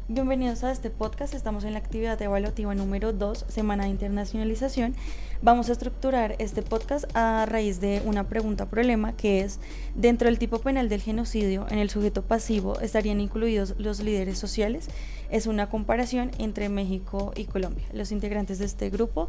Bienvenidos a este podcast. Estamos en la actividad evaluativa número 2, Semana de Internacionalización. Vamos a estructurar este podcast a raíz de una pregunta-problema que es: dentro del tipo penal del genocidio, en el sujeto pasivo, ¿estarían incluidos los líderes sociales? Es una comparación entre México y Colombia. Los integrantes de este grupo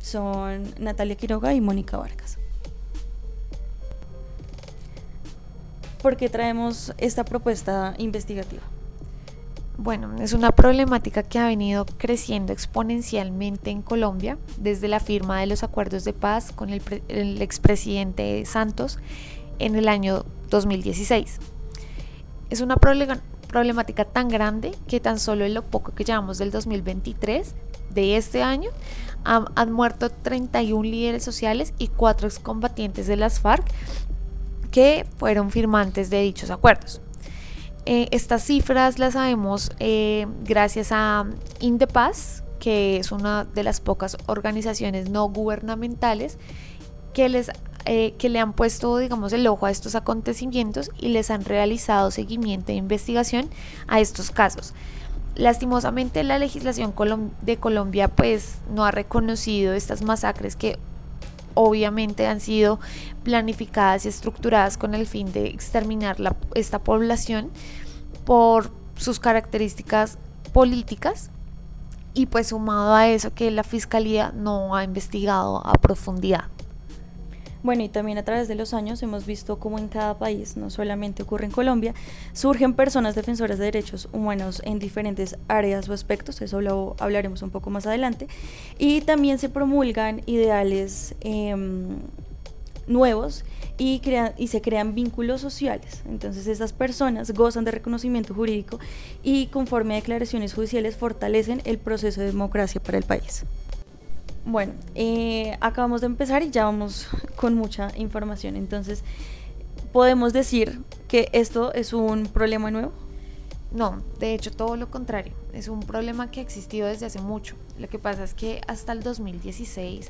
son Natalia Quiroga y Mónica Vargas. ¿Por qué traemos esta propuesta investigativa? Bueno, es una problemática que ha venido creciendo exponencialmente en Colombia desde la firma de los acuerdos de paz con el expresidente Santos en el año 2016. Es una problemática tan grande que tan solo en lo poco que llevamos del 2023, de este año, han muerto 31 líderes sociales y 4 excombatientes de las FARC que fueron firmantes de dichos acuerdos. Estas cifras las sabemos gracias a Indepaz, que es una de las pocas organizaciones no gubernamentales que le han puesto, digamos, el ojo a estos acontecimientos y les han realizado seguimiento e investigación a estos casos. Lastimosamente, la legislación de Colombia pues no ha reconocido estas masacres que obviamente han sido planificadas y estructuradas con el fin de exterminar esta población por sus características políticas, y pues sumado a eso que la fiscalía no ha investigado a profundidad. Bueno, y también a través de los años hemos visto cómo en cada país, no solamente ocurre en Colombia, surgen personas defensoras de derechos humanos en diferentes áreas o aspectos. Eso lo hablaremos un poco más adelante, y también se promulgan ideales nuevos y se crean vínculos sociales. Entonces estas personas gozan de reconocimiento jurídico y, conforme a declaraciones judiciales, fortalecen el proceso de democracia para el país. Bueno, acabamos de empezar y ya vamos con mucha información. Entonces, ¿podemos decir que esto es un problema nuevo? No, de hecho todo lo contrario, es un problema que ha existido desde hace mucho. Lo que pasa es que hasta el 2016,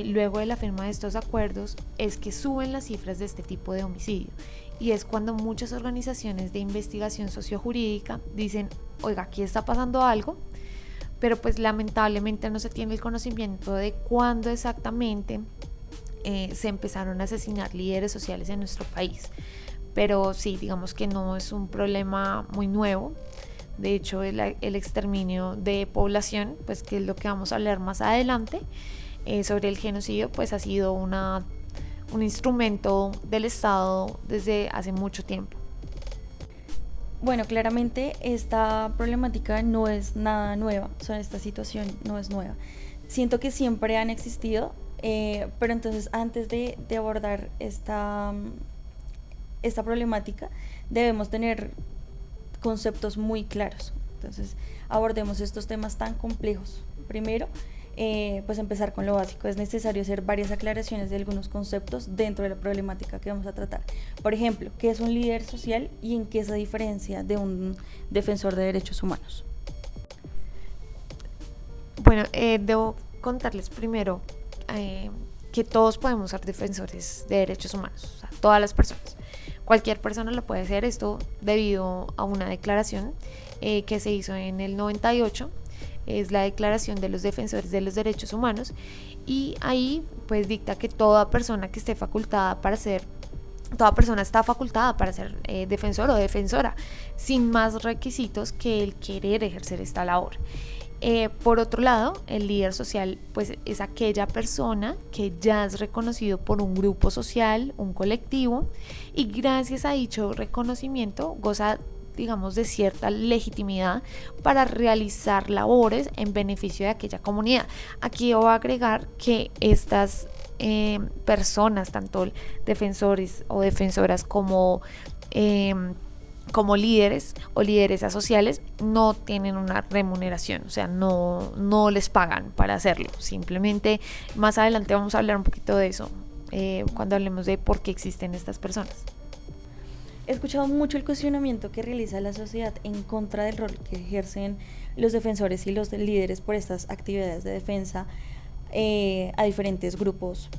luego de la firma de estos acuerdos, es que suben las cifras de este tipo de homicidio, y es cuando muchas organizaciones de investigación sociojurídica dicen: oiga, aquí está pasando algo, pero pues lamentablemente no se tiene el conocimiento de cuándo exactamente se empezaron a asesinar líderes sociales en nuestro país. Pero sí, digamos que no es un problema muy nuevo. De hecho, el exterminio de población, pues que es lo que vamos a hablar más adelante, sobre el genocidio, pues ha sido un instrumento del Estado desde hace mucho tiempo. Bueno, claramente esta problemática no es nada nueva, o sea, esta situación no es nueva. Siento que siempre han existido, pero entonces antes de abordar esta problemática debemos tener conceptos muy claros. Entonces abordemos estos temas tan complejos. Primero, pues empezar con lo básico. Es necesario hacer varias aclaraciones de algunos conceptos dentro de la problemática que vamos a tratar. Por ejemplo, ¿qué es un líder social y en qué se diferencia de un defensor de derechos humanos? Bueno, debo contarles primero que todos podemos ser defensores de derechos humanos, o sea, todas las personas. Cualquier persona lo puede hacer, esto debido a una declaración que se hizo en el 98, es la Declaración de los Defensores de los Derechos Humanos, y ahí pues dicta que toda persona está facultada para ser defensor o defensora, sin más requisitos que el querer ejercer esta labor. Por otro lado, el líder social pues es aquella persona que ya es reconocido por un grupo social, un colectivo, y gracias a dicho reconocimiento goza, digamos, de cierta legitimidad para realizar labores en beneficio de aquella comunidad. Aquí voy a agregar que estas personas, tanto defensores o defensoras como líderes o lideresas sociales, no tienen una remuneración, o sea, no les pagan para hacerlo. Simplemente más adelante vamos a hablar un poquito de eso cuando hablemos de por qué existen estas personas. He escuchado mucho el cuestionamiento que realiza la sociedad en contra del rol que ejercen los defensores y los líderes por estas actividades de defensa a diferentes grupos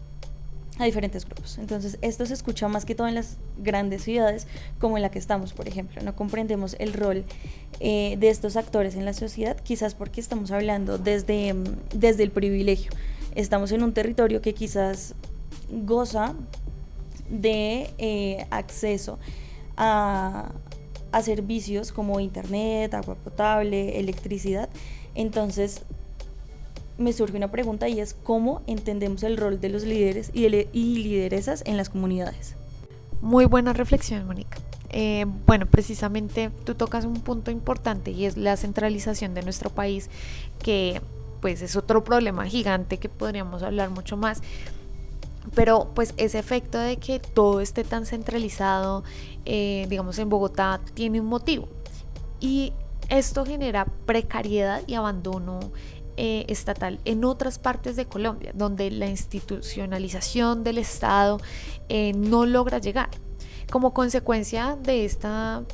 a diferentes grupos. Entonces, esto se escucha más que todo en las grandes ciudades, como en la que estamos, por ejemplo. No comprendemos el rol de estos actores en la sociedad, quizás porque estamos hablando desde el privilegio. Estamos en un territorio que quizás goza de acceso a servicios como internet, agua potable, electricidad. Entonces, me surge una pregunta y es ¿cómo entendemos el rol de los líderes y lideresas en las comunidades? Muy buena reflexión, Mónica. Bueno, precisamente tú tocas un punto importante y es la centralización de nuestro país, que pues es otro problema gigante que podríamos hablar mucho más. Pero pues ese efecto de que todo esté tan centralizado, digamos en Bogotá, tiene un motivo. Y esto genera precariedad y abandono estatal en otras partes de Colombia, donde la institucionalización del Estado no logra llegar. Como consecuencia de esta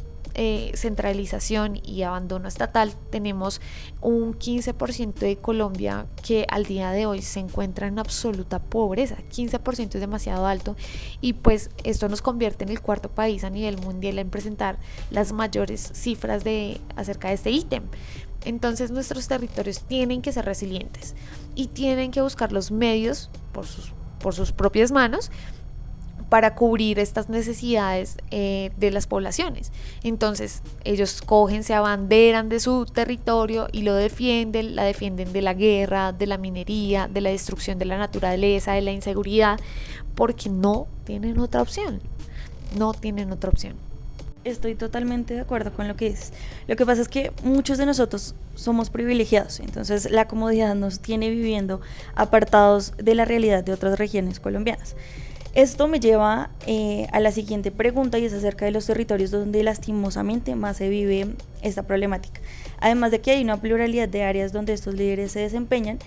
centralización y abandono estatal, tenemos un 15% de Colombia que al día de hoy se encuentra en absoluta pobreza. 15% es demasiado alto y pues esto nos convierte en el cuarto país a nivel mundial en presentar las mayores cifras acerca de este ítem. Entonces nuestros territorios tienen que ser resilientes y tienen que buscar los medios por sus propias manos para cubrir estas necesidades de las poblaciones. Entonces ellos se abanderan de su territorio y la defienden de la guerra, de la minería, de la destrucción de la naturaleza, de la inseguridad, porque no tienen otra opción. Estoy totalmente de acuerdo con lo que dices. Lo que pasa es que muchos de nosotros somos privilegiados, entonces la comodidad nos tiene viviendo apartados de la realidad de otras regiones colombianas. Esto me lleva a la siguiente pregunta y es acerca de los territorios donde lastimosamente más se vive esta problemática. Además de que hay una pluralidad de áreas donde estos líderes se desempeñan,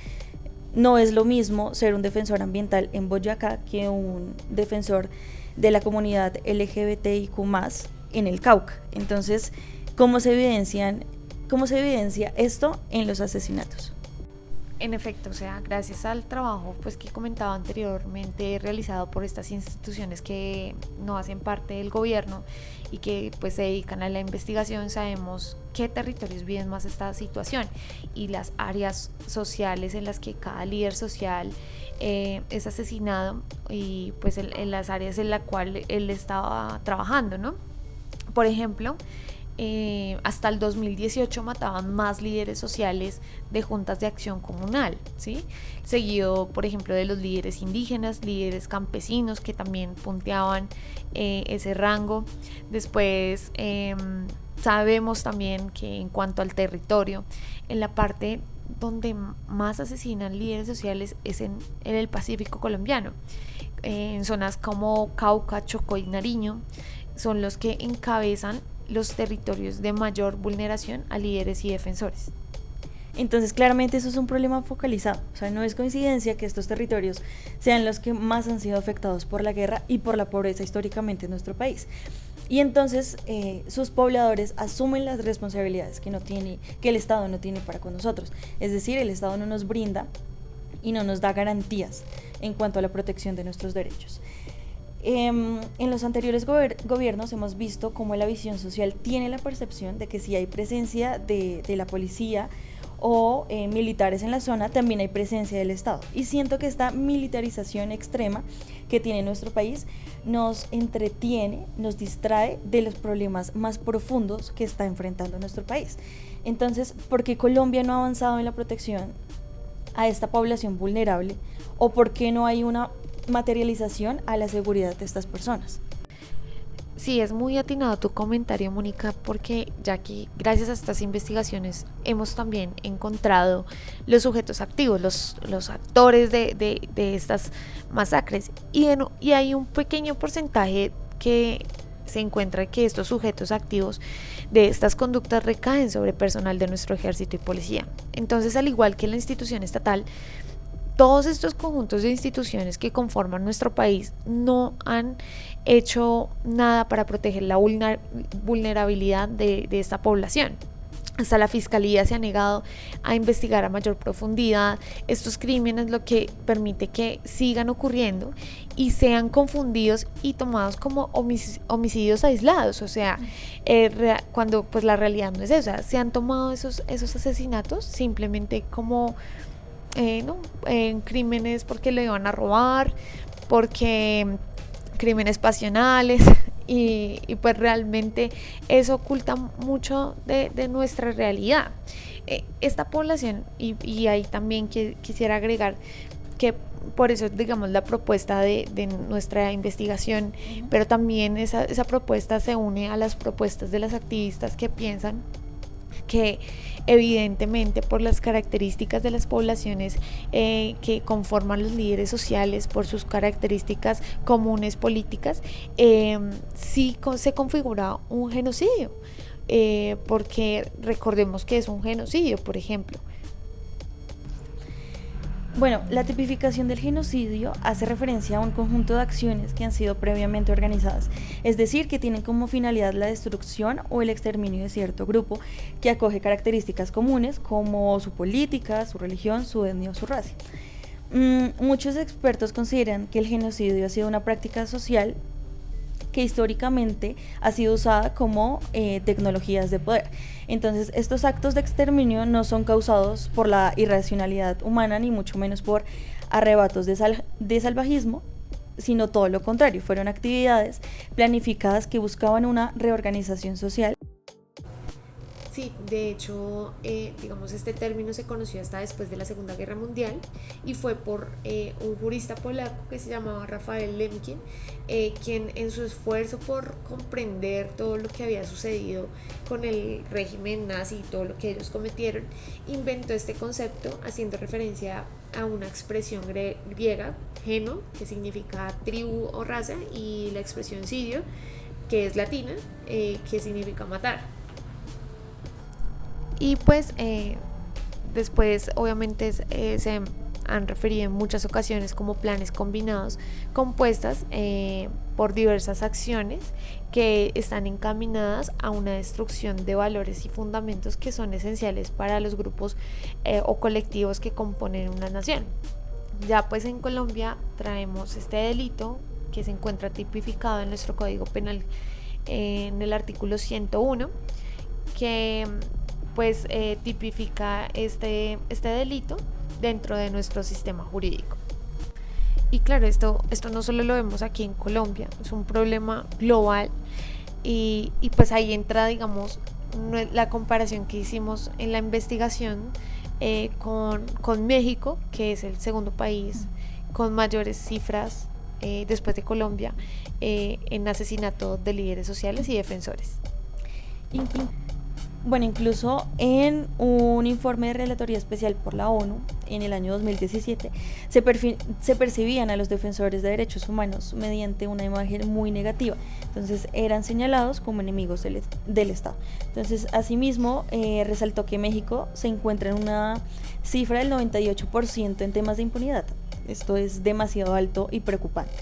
no es lo mismo ser un defensor ambiental en Boyacá que un defensor de la comunidad LGBTIQ+, en el Cauca. Entonces, ¿cómo se evidencia esto en los asesinatos? En efecto, o sea, gracias al trabajo pues que comentaba anteriormente realizado por estas instituciones que no hacen parte del gobierno y que pues se dedican a la investigación, sabemos qué territorios viven más esta situación y las áreas sociales en las que cada líder social es asesinado y pues en las áreas en las cuales él estaba trabajando, ¿no? Por ejemplo, hasta el 2018 mataban más líderes sociales de juntas de acción comunal, ¿sí? Seguido, por ejemplo, de los líderes indígenas, líderes campesinos que también punteaban ese rango. Después sabemos también que en cuanto al territorio, en la parte donde más asesinan líderes sociales es en el Pacífico colombiano, en zonas como Cauca, Chocó y Nariño, son los que encabezan los territorios de mayor vulneración a líderes y defensores. Entonces, claramente eso es un problema focalizado, o sea, no es coincidencia que estos territorios sean los que más han sido afectados por la guerra y por la pobreza históricamente en nuestro país. Y entonces sus pobladores asumen las responsabilidades que el Estado no tiene para con nosotros. Es decir, el Estado no nos brinda y no nos da garantías en cuanto a la protección de nuestros derechos. En los anteriores gobiernos hemos visto cómo la visión social tiene la percepción de que si hay presencia de la policía o militares en la zona, también hay presencia del Estado. Y siento que esta militarización extrema que tiene nuestro país nos entretiene, nos distrae de los problemas más profundos que está enfrentando nuestro país. Entonces, ¿por qué Colombia no ha avanzado en la protección a esta población vulnerable? ¿O por qué no hay una materialización a la seguridad de estas personas? Sí, es muy atinado tu comentario, Mónica, porque ya que gracias a estas investigaciones hemos también encontrado los sujetos activos, los actores de estas masacres, y hay un pequeño porcentaje que se encuentra que estos sujetos activos de estas conductas recaen sobre personal de nuestro ejército y policía. Entonces, al igual que la institución estatal, todos estos conjuntos de instituciones que conforman nuestro país no han hecho nada para proteger la vulnerabilidad de esta población. Hasta la fiscalía se ha negado a investigar a mayor profundidad estos crímenes, lo que permite que sigan ocurriendo y sean confundidos y tomados como homicidios aislados. O sea, cuando pues la realidad no es esa. O sea, se han tomado esos asesinatos simplemente como crímenes porque le iban a robar, porque crímenes pasionales. Y pues realmente eso oculta mucho de nuestra realidad. Esta población, y ahí también quisiera agregar que por eso, digamos, la propuesta de nuestra investigación, pero también esa propuesta se une a las propuestas de las activistas que piensan que evidentemente por las características de las poblaciones que conforman los líderes sociales, por sus características comunes políticas, sí se configura un genocidio, porque recordemos que es un genocidio, por ejemplo. Bueno, la tipificación del genocidio hace referencia a un conjunto de acciones que han sido previamente organizadas, es decir, que tienen como finalidad la destrucción o el exterminio de cierto grupo que acoge características comunes como su política, su religión, su etnia o su raza. Muchos expertos consideran que el genocidio ha sido una práctica social que históricamente ha sido usada como tecnologías de poder. Entonces, estos actos de exterminio no son causados por la irracionalidad humana, ni mucho menos por arrebatos de salvajismo, sino todo lo contrario, fueron actividades planificadas que buscaban una reorganización social. Sí, de hecho, digamos, este término se conoció hasta después de la Segunda Guerra Mundial y fue por un jurista polaco que se llamaba Rafael Lemkin, quien en su esfuerzo por comprender todo lo que había sucedido con el régimen nazi y todo lo que ellos cometieron, inventó este concepto haciendo referencia a una expresión griega, geno, que significa tribu o raza, y la expresión sirio, que es latina, que significa matar. Y pues después obviamente se han referido en muchas ocasiones como planes combinados compuestas por diversas acciones que están encaminadas a una destrucción de valores y fundamentos que son esenciales para los grupos o colectivos que componen una nación. Ya pues en Colombia traemos este delito que se encuentra tipificado en nuestro Código Penal en el artículo 101, que pues tipifica este delito dentro de nuestro sistema jurídico. Y claro, esto no solo lo vemos aquí en Colombia, es un problema global y pues ahí entra, digamos, la comparación que hicimos en la investigación con México, que es el segundo país con mayores cifras después de Colombia en asesinato de líderes sociales y defensores. Bueno, incluso en un informe de relatoría especial por la ONU en el año 2017 se percibían a los defensores de derechos humanos mediante una imagen muy negativa. Entonces eran señalados como enemigos del Estado. Entonces, asimismo, resaltó que México se encuentra en una cifra del 98% en temas de impunidad. Esto es demasiado alto y preocupante.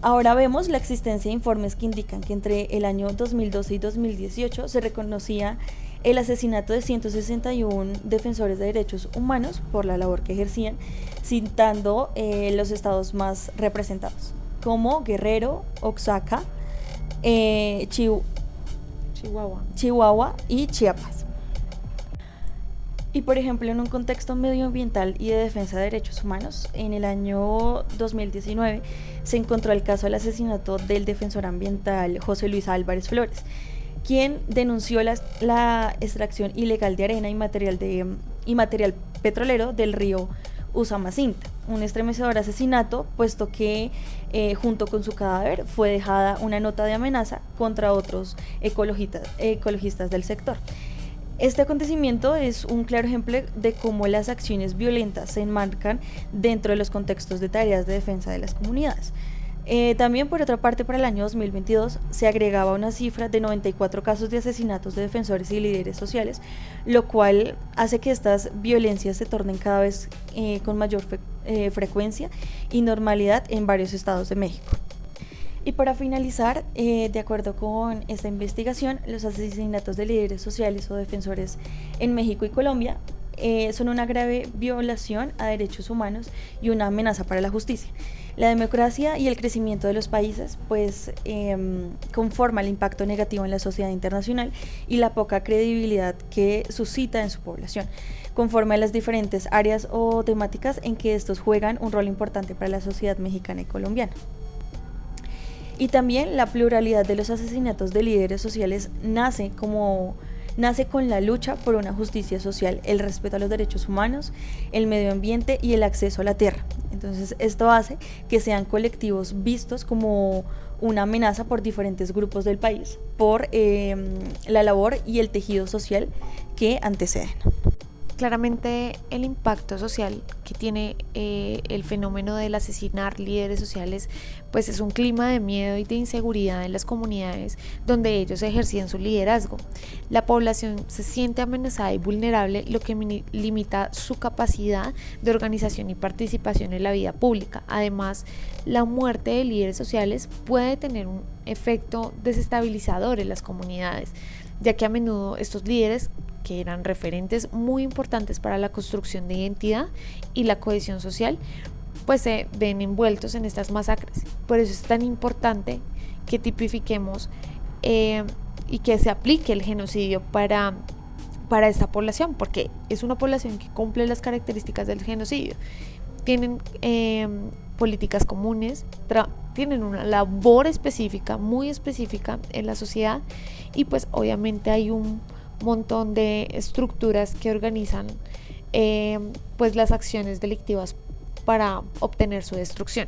Ahora vemos la existencia de informes que indican que entre el año 2012 y 2018 se reconocía el asesinato de 161 defensores de derechos humanos por la labor que ejercían, citando los estados más representados, como Guerrero, Oaxaca, Chihuahua y Chiapas. Y por ejemplo, en un contexto medioambiental y de defensa de derechos humanos, en el año 2019 se encontró el caso del asesinato del defensor ambiental José Luis Álvarez Flores, quien denunció la extracción ilegal de arena y material petrolero del río Usumacinta, un estremecedor asesinato, puesto que junto con su cadáver fue dejada una nota de amenaza contra otros ecologistas del sector. Este acontecimiento es un claro ejemplo de cómo las acciones violentas se enmarcan dentro de los contextos de tareas de defensa de las comunidades. También, por otra parte, para el año 2022 se agregaba una cifra de 94 casos de asesinatos de defensores y líderes sociales, lo cual hace que estas violencias se tornen cada vez con mayor frecuencia y normalidad en varios estados de México. Y para finalizar, de acuerdo con esta investigación, los asesinatos de líderes sociales o defensores en México y Colombia son una grave violación a derechos humanos y una amenaza para la justicia. La democracia y el crecimiento de los países pues conforma el impacto negativo en la sociedad internacional y la poca credibilidad que suscita en su población, conforme a las diferentes áreas o temáticas en que estos juegan un rol importante para la sociedad mexicana y colombiana. Y también la pluralidad de los asesinatos de líderes sociales nace con la lucha por una justicia social, el respeto a los derechos humanos, el medio ambiente y el acceso a la tierra. Entonces esto hace que sean colectivos vistos como una amenaza por diferentes grupos del país, por la labor y el tejido social que anteceden. Claramente el impacto social que tiene el fenómeno del asesinar líderes sociales pues es un clima de miedo y de inseguridad en las comunidades donde ellos ejercían su liderazgo. La población se siente amenazada y vulnerable, lo que limita su capacidad de organización y participación en la vida pública. Además, la muerte de líderes sociales puede tener un efecto desestabilizador en las comunidades, ya que a menudo estos líderes, que eran referentes muy importantes para la construcción de identidad y la cohesión social, pues se ven envueltos en estas masacres. Por eso es tan importante que tipifiquemos y que se aplique el genocidio para esta población, porque es una población que cumple las características del genocidio. Tienen políticas comunes, tienen una labor específica, muy específica en la sociedad, y pues obviamente hay un montón de estructuras que organizan pues las acciones delictivas para obtener su destrucción.